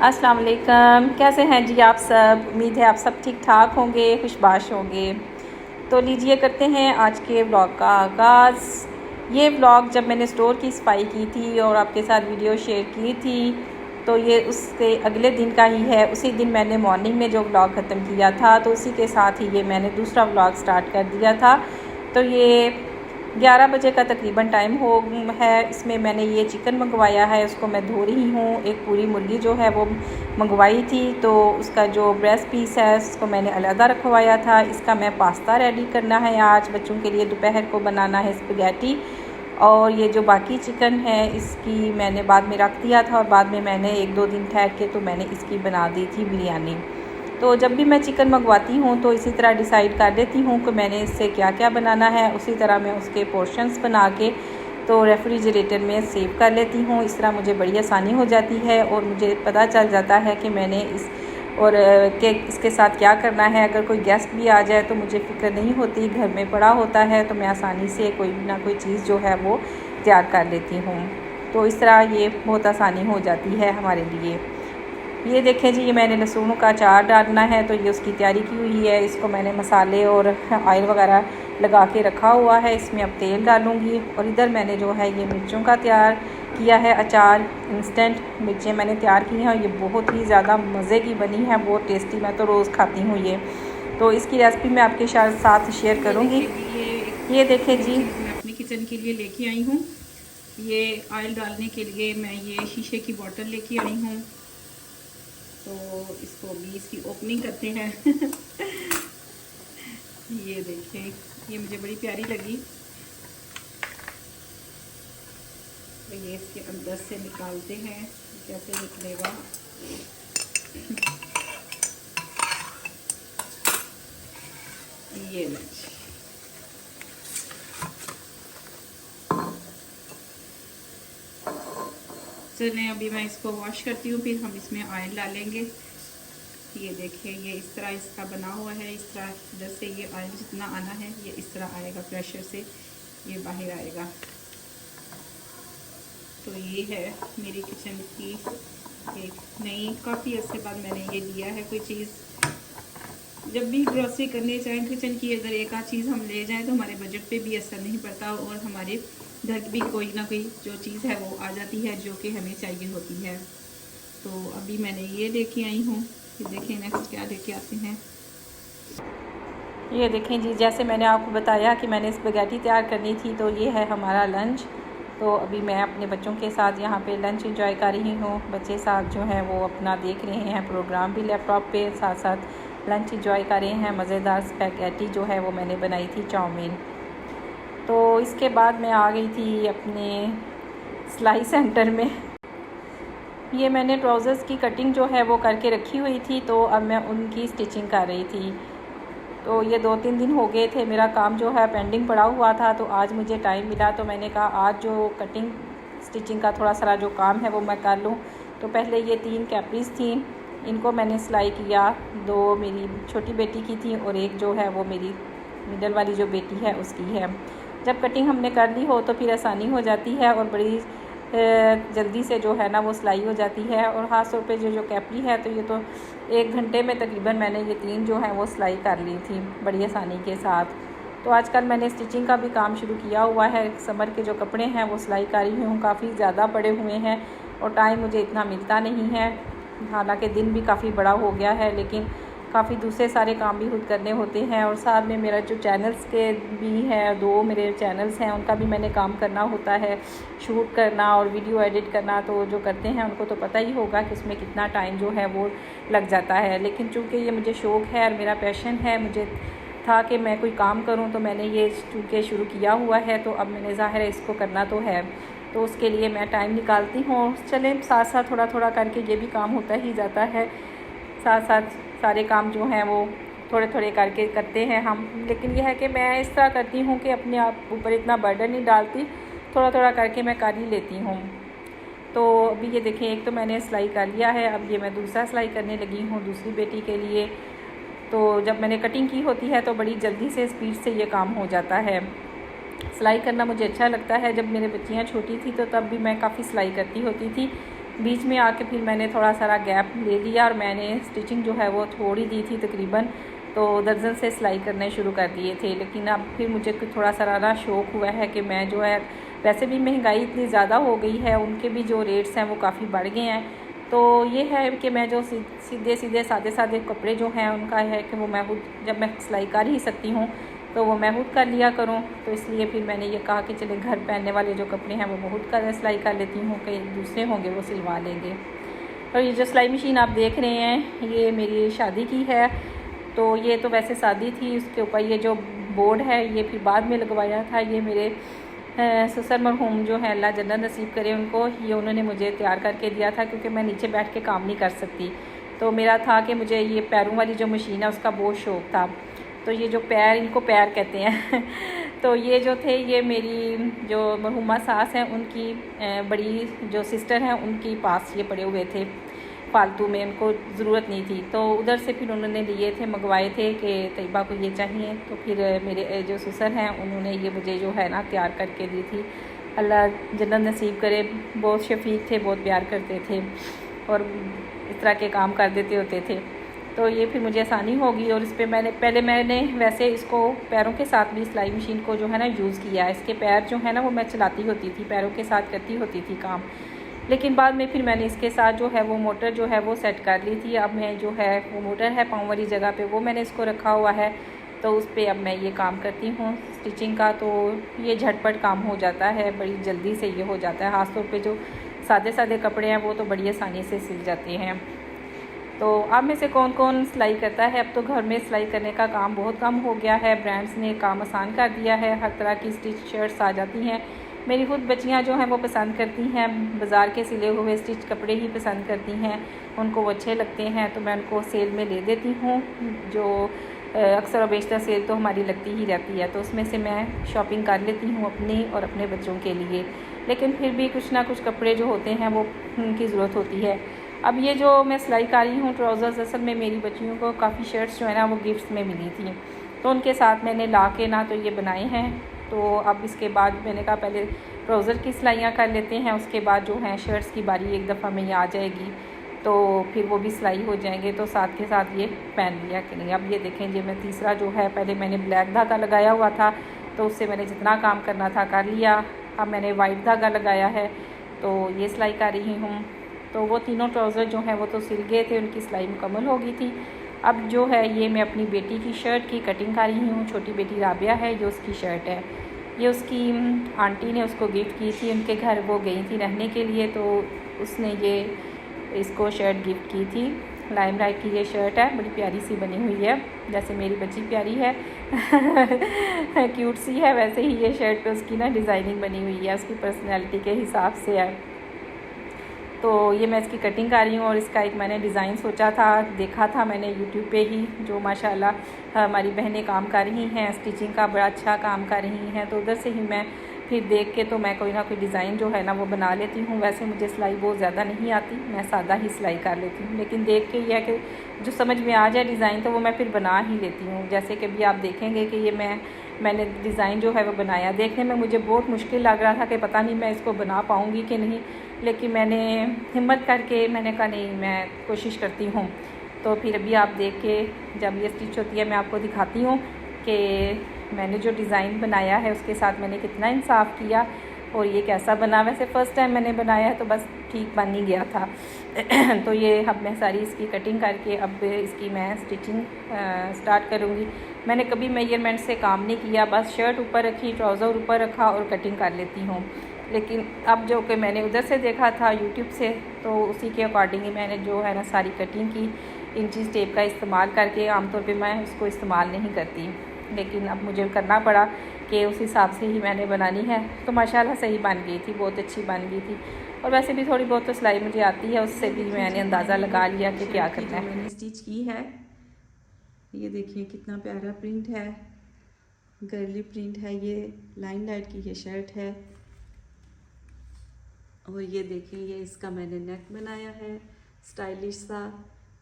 अस्सलाम वालेकुम। कैसे हैं जी आप सब? उम्मीद है आप सब ठीक ठाक होंगे, खुशबाश होंगे। तो लीजिए करते हैं आज के व्लॉग का आगाज़। ये व्लॉग जब मैंने स्टोर की सफाई की थी और आपके साथ वीडियो शेयर की थी तो ये उसके अगले दिन का ही है। उसी दिन मैंने मॉर्निंग में जो व्लॉग ख़त्म किया था तो उसी के साथ ही ये मैंने दूसरा व्लॉग स्टार्ट कर दिया था। तो ये 11 बजे का तकरीबन टाइम है। इसमें मैंने ये चिकन मंगवाया है, उसको मैं धो रही हूँ। एक पूरी मुर्गी जो है वो मंगवाई थी तो उसका जो ब्रेस्ट पीस है उसको मैंने अलहदा रखवाया था। इसका मैं पास्ता रेडी करना है, आज बच्चों के लिए दोपहर को बनाना है स्पगैटी। और ये जो बाकी चिकन है इसकी मैंने बाद में रख दिया था और बाद में मैंने 1-2 दिन ठहर के तो मैंने इसकी बना दी थी बिरयानी। तो जब भी मैं चिकन मंगवाती हूँ तो इसी तरह डिसाइड कर लेती हूँ कि मैंने इससे क्या क्या बनाना है। उसी तरह मैं उसके पोर्शंस बना के तो रेफ्रिजरेटर में सेव कर लेती हूँ। इस तरह मुझे बड़ी आसानी हो जाती है और मुझे पता चल जाता है कि मैंने इसके साथ क्या करना है। अगर कोई गेस्ट भी आ जाए तो मुझे फ़िक्र नहीं होती, घर में पड़ा होता है तो मैं आसानी से कोई ना कोई चीज़ जो है वो तैयार कर लेती हूँ। तो इस तरह ये बहुत आसानी हो जाती है हमारे लिए। ये देखें जी, ये मैंने लहसुन का अचार डालना है तो ये उसकी तैयारी की हुई है। इसको मैंने मसाले और ऑयल वगैरह लगा के रखा हुआ है। इसमें अब तेल डालूँगी। और इधर मैंने जो है ये मिर्चों का तैयार किया है अचार। इंस्टेंट मिर्चें मैंने तैयार की हैं और ये बहुत ही ज़्यादा मज़े की बनी है, बहुत टेस्टी। मैं तो रोज़ खाती हूँ ये। तो इसकी रेसिपी मैं आपके साथ शेयर करूँगी। ये देखें जी, मैं अपने किचन के लिए लेके आई हूँ। ये ऑयल डालने के लिए मैं ये शीशे की बोतल लेके आई हूँ। तो इसको भी इसकी ओपनिंग करते हैं। ये देखें, ये मुझे बड़ी प्यारी लगी। तो ये इसके अंदर से निकालते हैं, कैसे निकलेगा। ये चलें, अभी मैं इसको वॉश करती हूँ, फिर हम इसमें ऑयल डालेंगे। ये देखिए, ये इस तरह इसका बना हुआ है। इस तरह इधर से ये ऑयल जितना आना है ये इस तरह आएगा, प्रेशर से ये बाहर आएगा। तो ये है मेरी किचन की एक नई, काफ़ी अर्से बाद मैंने ये लिया है कोई चीज़। जब भी ग्रोसरी करने जाएँ किचन की, अगर एक आध चीज़ हम ले जाएँ तो हमारे बजट पे भी असर नहीं पड़ता और हमारे घर भी कोई ना कोई जो चीज़ है वो आ जाती है जो कि हमें चाहिए होती है। तो अभी मैंने ये लेके आई हूँ। फिर देखें नेक्स्ट क्या लेके आते हैं। ये देखें जी, जैसे मैंने आपको बताया कि मैंने स्पगैटी तैयार करनी थी तो ये है हमारा लंच। तो अभी मैं अपने बच्चों के साथ यहाँ पे लंच एंजॉय कर रही हूँ। बच्चे साथ जो हैं वो अपना देख रहे हैं प्रोग्राम भी लैपटॉप पे, साथ साथ लंच एंजॉय कर रहे हैं। मज़ेदार स्पगैटी जो है वो मैंने बनाई थी, चाउमीन। तो इसके बाद मैं आ गई थी अपने सिलाई सेंटर में। ये मैंने ट्राउज़र्स की कटिंग जो है वो करके रखी हुई थी तो अब मैं उनकी स्टिचिंग कर रही थी। तो ये 2-3 दिन हो गए थे, मेरा काम जो है पेंडिंग पड़ा हुआ था। तो आज मुझे टाइम मिला तो मैंने कहा आज जो कटिंग स्टिचिंग का थोड़ा सा जो काम है वो मैं कर लूँ। तो पहले ये 3 कैपरीज थी, इनको मैंने सिलाई किया। 2 मेरी छोटी बेटी की थी और एक जो है वो मेरी मिडल वाली जो बेटी है उसकी है। जब कटिंग हमने कर ली हो तो फिर आसानी हो जाती है और बड़ी जल्दी से जो है ना वो सिलाई हो जाती है। और ख़ास तौर पे जो कैपरी है तो ये तो 1 घंटे में तकरीबन मैंने ये 3 जो हैं वो सिलाई कर ली थी बड़ी आसानी के साथ। तो आजकल मैंने स्टिचिंग का भी काम शुरू किया हुआ है। समर के जो कपड़े हैं वो सिलाई कर रही हूँ, काफ़ी ज़्यादा पड़े हुए हैं और टाइम मुझे इतना मिलता नहीं है। हालांकि दिन भी काफ़ी बड़ा हो गया है लेकिन काफ़ी दूसरे सारे काम भी खुद करने होते हैं। और साथ में मेरा जो चैनल्स के भी हैं, 2 मेरे चैनल्स हैं, उनका भी मैंने काम करना होता है, शूट करना और वीडियो एडिट करना। तो जो करते हैं उनको तो पता ही होगा कि उसमें कितना टाइम जो है वो लग जाता है। लेकिन चूँकि ये मुझे शौक़ है और मेरा पैशन है, मुझे था कि मैं कोई काम करूँ तो मैंने ये चूँकि शुरू किया हुआ है तो अब मैंने ज़ाहिर है इसको करना तो है। तो उसके लिए मैं टाइम निकालती हूँ। चलें, साथ साथ थोड़ा थोड़ा करके ये भी काम होता ही जाता है। साथ साथ सारे काम जो हैं वो थोड़े थोड़े करके करते हैं हम। लेकिन यह है कि मैं इस तरह करती हूँ कि अपने आप ऊपर इतना बर्डन नहीं डालती, थोड़ा थोड़ा करके मैं कर ही लेती हूँ। तो अभी ये देखें, एक तो मैंने सिलाई कर लिया है, अब ये मैं दूसरा सिलाई करने लगी हूँ दूसरी बेटी के लिए। तो जब मैंने कटिंग की होती है तो बड़ी जल्दी से स्पीड से ये काम हो जाता है। सिलाई करना मुझे अच्छा लगता है। जब मेरे बच्चियाँ छोटी थी तो तब भी मैं काफ़ी सिलाई करती होती थी। बीच में आके फिर मैंने थोड़ा सारा गैप ले लिया और मैंने स्टिचिंग जो है वो छोड़ दी थी तकरीबन, तो दर्जन से सिलाई करने शुरू कर दिए थे। लेकिन अब फिर मुझे थोड़ा सा ना शौक़ हुआ है कि मैं जो है, वैसे भी महंगाई इतनी ज़्यादा हो गई है, उनके भी जो रेट्स हैं वो काफ़ी बढ़ गए हैं, तो ये है कि मैं जो सीधे सीधे सादे सादे कपड़े जो हैं उनका है कि वो मैं खुद, जब मैं सिलाई कर ही सकती हूँ तो वो मैं खुद कर लिया करूँ। तो इसलिए फिर मैंने ये कहा कि चले घर पहनने वाले जो कपड़े हैं वो मैं खुद कर सिलाई कर लेती हूँ, कहीं दूसरे होंगे वो सिलवा लेंगे। और ये जो सिलाई मशीन आप देख रहे हैं ये मेरी शादी की है, तो ये तो वैसे शादी थी, उसके ऊपर ये जो बोर्ड है ये फिर बाद में लगवाया था। ये मेरे ससुर मरहूम जो है, अल्लाह जन्नत नसीब करे उनको, ये उन्होंने मुझे तैयार करके दिया था क्योंकि मैं नीचे बैठ के काम नहीं कर सकती। तो मेरा था कि मुझे ये पैरों वाली जो मशीन है उसका बहुत शौक़ था। तो ये जो पैर, इनको पैर कहते हैं तो ये जो थे, ये मेरी जो मरहुमा सास हैं उनकी बड़ी जो सिस्टर हैं उनके पास ये पड़े हुए थे फालतू में, उनको ज़रूरत नहीं थी, तो उधर से फिर उन्होंने लिए थे, मंगवाए थे कि तैयबा को ये चाहिए। तो फिर मेरे जो ससुर हैं उन्होंने ये मुझे जो है ना तैयार करके दी थी। अल्लाह जन्नत नसीब करे, बहुत शफीक थे, बहुत प्यार करते थे और इस तरह के काम कर देते होते थे। तो ये फिर मुझे आसानी होगी। और इस पर मैंने वैसे इसको पैरों के साथ भी सिलाई मशीन को जो है ना यूज़ किया है। इसके पैर जो है ना वो मैं चलाती होती थी, पैरों के साथ करती होती थी काम, लेकिन बाद में फिर मैंने इसके साथ जो है वो मोटर जो है वो सेट कर ली थी। अब मैं जो है वो मोटर है पाँव वाली जगह पे, वो मैंने इसको रखा हुआ है, तो उस पर अब मैं ये काम करती हूँ स्टिचिंग का। तो ये झटपट काम हो जाता है, बड़ी जल्दी से ये हो जाता है। ख़ास तौर पे जो सादे सादे कपड़े हैं वो तो बड़ी आसानी से सिल जाते हैं। तो आप में से कौन कौन सिलाई करता है? अब तो घर में सिलाई करने का काम बहुत कम हो गया है, ब्रांड्स ने काम आसान कर दिया है, हर तरह की स्टिच शर्ट्स आ जाती हैं। मेरी खुद बच्चियां जो हैं वो पसंद करती हैं, बाज़ार के सिले हुए स्टिच कपड़े ही पसंद करती हैं, उनको वो अच्छे लगते हैं, तो मैं उनको सेल में ले देती हूँ। जो अक्सर बेशतर सेल तो हमारी लगती ही रहती है, तो उसमें से मैं शॉपिंग कर लेती हूँ अपनी और अपने बच्चों के लिए। लेकिन फिर भी कुछ ना कुछ कपड़े जो होते हैं वो उनकी ज़रूरत होती है। अब ये जो मैं सिलाई कर रही हूँ ट्राउज़र्स, असल में मेरी बच्चियों को काफ़ी शर्ट्स जो है ना वो गिफ्ट्स में मिली थी, तो उनके साथ मैंने ला के ना तो ये बनाए हैं। तो अब इसके बाद मैंने कहा पहले ट्राउज़र की सिलाइयाँ कर लेते हैं, उसके बाद जो है शर्ट्स की बारी एक दफ़ा में ये आ जाएगी, तो फिर वो भी सिलाई हो जाएंगे, तो साथ के साथ ये पहन लिया कि नहीं। अब ये देखें, ये मैं तीसरा जो है, पहले मैंने ब्लैक धागा लगाया हुआ था तो उससे मैंने जितना काम करना था कर लिया। अब मैंने वाइट धागा लगाया है तो ये सिलाई कर रही हूँ। तो वो तीनों ट्राउज़र जो हैं वो तो सिल गए थे, उनकी सिलाई मुकम्मल हो गई थी। अब जो है ये मैं अपनी बेटी की शर्ट की कटिंग कर रही हूँ। छोटी बेटी राबिया है, ये उसकी शर्ट है, ये उसकी आंटी ने उसको गिफ्ट की थी, उनके घर वो गई थी रहने के लिए, तो उसने ये इसको शर्ट गिफ्ट की थी। लाइम राइट की ये शर्ट है, बड़ी प्यारी सी बनी हुई है, जैसे मेरी बच्ची प्यारी है क्यूट सी है, वैसे ही ये शर्ट पे उसकी ना डिज़ाइनिंग बनी हुई है, उसकी पर्सनैलिटी के हिसाब से है। तो ये मैं इसकी कटिंग कर रही हूँ और इसका एक मैंने डिज़ाइन सोचा था, देखा था मैंने यूट्यूब पे ही, जो माशाल्लाह हमारी बहनें काम कर रही हैं, स्टिचिंग का बड़ा अच्छा काम कर रही हैं, तो उधर से ही मैं फिर देख के तो मैं कोई ना कोई डिज़ाइन जो है ना वो बना लेती हूँ। वैसे मुझे सिलाई बहुत ज़्यादा नहीं आती, मैं सादा ही सिलाई कर लेती हूँ, लेकिन देख के यह है कि जो समझ में आ जाए डिज़ाइन तो वो मैं फिर बना ही लेती हूँ। जैसे कि अभी आप देखेंगे कि ये मैंने डिज़ाइन जो है वो बनाया, देखने में मुझे बहुत मुश्किल लग रहा था कि पता नहीं मैं इसको बना पाऊँगी कि नहीं, लेकिन मैंने हिम्मत करके मैंने कहा नहीं, मैं कोशिश करती हूँ। तो फिर अभी आप देख के जब ये स्टिच होती है मैं आपको दिखाती हूँ कि मैंने जो डिज़ाइन बनाया है उसके साथ मैंने कितना इंसाफ किया और ये कैसा बना। वैसे फ़र्स्ट टाइम मैंने बनाया है तो बस ठीक बन ही गया था तो ये अब मैं सारी इसकी कटिंग करके अब इसकी मैं स्टिचिंग स्टार्ट करूँगी। मैंने कभी मेजरमेंट से काम नहीं किया, बस शर्ट ऊपर रखी, ट्राउज़र ऊपर रखा और कटिंग कर लेती हूँ। लेकिन अब जो कि मैंने उधर से देखा था यूट्यूब से, तो उसी के अकॉर्डिंग ही मैंने जो है ना सारी कटिंग की। इंचीज़ टेप का इस्तेमाल करके, आमतौर पे मैं उसको इस्तेमाल नहीं करती, लेकिन अब मुझे करना पड़ा कि उस हिसाब से ही मैंने बनानी है। तो माशाल्लाह सही बन गई थी, बहुत अच्छी बन गई थी। और वैसे भी थोड़ी बहुत तो सिलाई मुझे आती है, उससे भी मैंने अंदाज़ा लगा लिया कि क्या करना है। मैंने स्टिच की है, ये देखिए कितना प्यारा प्रिंट है, गर्ली प्रिंट है, ये लाइन लाइट की ये शर्ट है। और ये देखें, ये इसका मैंने नेक बनाया है स्टाइलिश सा।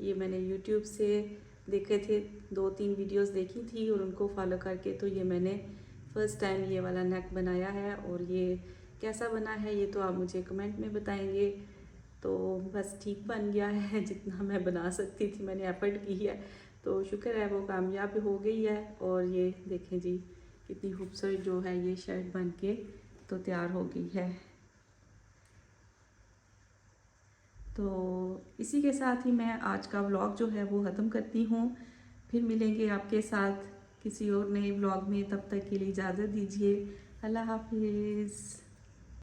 ये मैंने यूट्यूब से देखे थे, 2-3 वीडियोस देखी थी और उनको फॉलो करके तो ये मैंने फ़र्स्ट टाइम ये वाला नेक बनाया है। और ये कैसा बना है ये तो आप मुझे कमेंट में बताएंगे। तो बस ठीक बन गया है, जितना मैं बना सकती थी मैंने एफर्ट की है, तो शुक्र है वो कामयाब हो गई है। और ये देखें जी कितनी खूबसूरत जो है ये शर्ट बन के तो तैयार हो गई है। तो इसी के साथ ही मैं आज का व्लॉग जो है वो ख़त्म करती हूँ। फिर मिलेंगे आपके साथ किसी और नए व्लॉग में, तब तक के लिए इजाज़त दीजिए। अल्लाह हाफिज़।